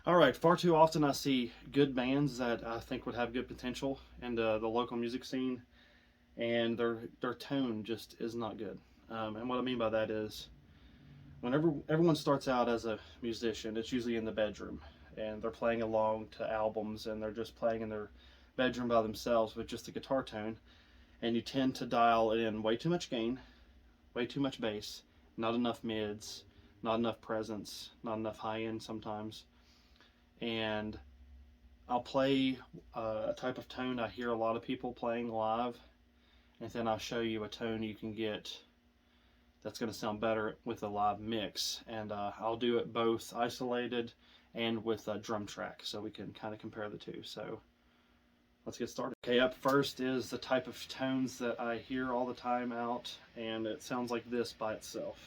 All right, far too often I see good bands that I think would have good potential in the local music scene, and their tone just is not good. And what I mean by that is, whenever everyone starts out as a musician, it's usually in the bedroom, and they're playing along to albums, and they're just playing in their bedroom by themselves with just a guitar tone, and you tend to dial in way too much gain, way too much bass, not enough mids, not enough presence, not enough high end sometimes, and I'll play a type of tone I hear a lot of people playing live, and then I'll show you a tone you can get that's going to sound better with a live mix. And I'll do it both isolated and with a drum track so we can kind of compare the two. So let's get started. Okay, up first is the type of tones that I hear all the time out, and it sounds like this by itself.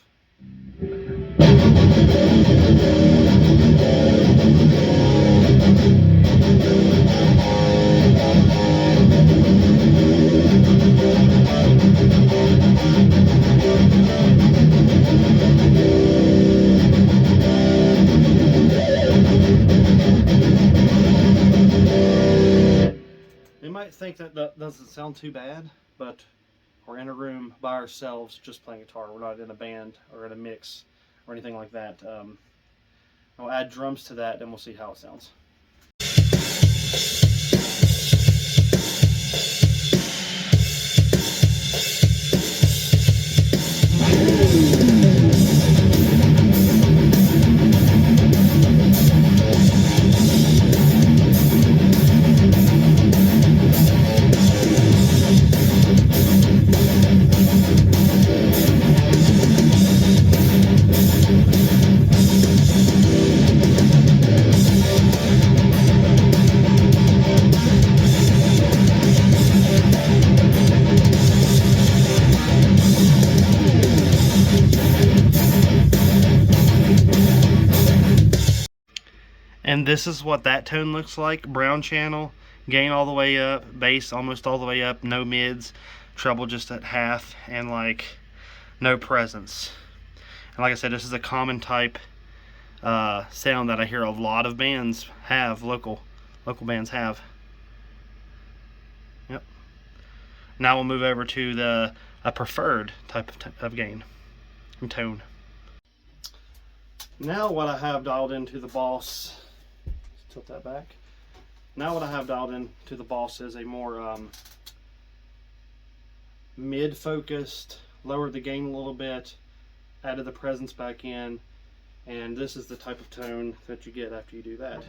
You might think that doesn't sound too bad, but we're in a room by ourselves just playing guitar. We're not in a band or in a mix or anything like that. I'll add drums to that and we'll see how it sounds. And this is what that tone looks like. Brown channel, gain all the way up, bass almost all the way up, no mids, treble just at half, and like no presence. And like I said, this is a common type sound that I hear a lot of bands have, local bands have. Yep. Now we'll move over to a preferred type of gain and tone. Now what I have dialed into the Boss, tilt that back. Now what I have dialed into the Boss is a more mid-focused, lowered the gain a little bit, added the presence back in, and this is the type of tone that you get after you do that.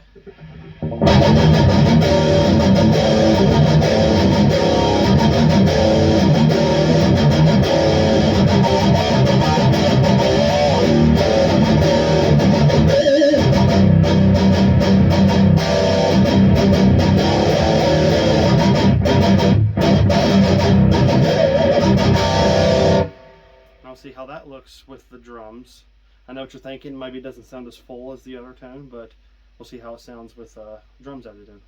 Now see how that looks with the drums. I know what you're thinking, maybe it doesn't sound as full as the other tone, but we'll see how it sounds with drums added in.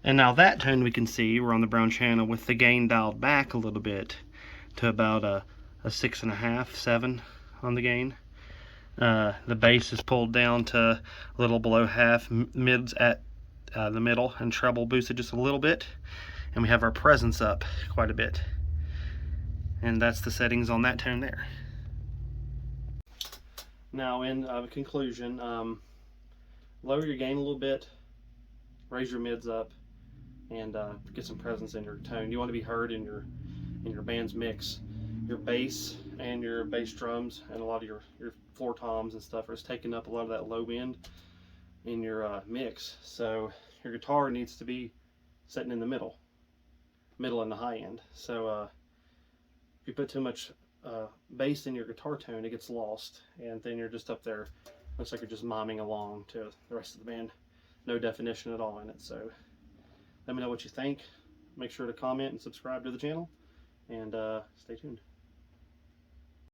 And now that tone we can see, we're on the brown channel with the gain dialed back a little bit to about a 6.5, 7 on the gain. The bass is pulled down to a little below half, mids at the middle, and treble boosted just a little bit. And we have our presence up quite a bit. And that's the settings on that tone there. Now in conclusion, lower your gain a little bit, raise your mids up, and get some presence in your tone. You want to be heard in your band's mix. Your bass and your bass drums and a lot of your floor toms and stuff are just taking up a lot of that low end in your mix. So your guitar needs to be sitting in the middle and the high end. So if you put too much bass in your guitar tone, it gets lost, and then you're just up there, looks like you're just miming along to the rest of the band. No definition at all in it. So let me know what you think. Make sure to comment and subscribe to the channel, and stay tuned.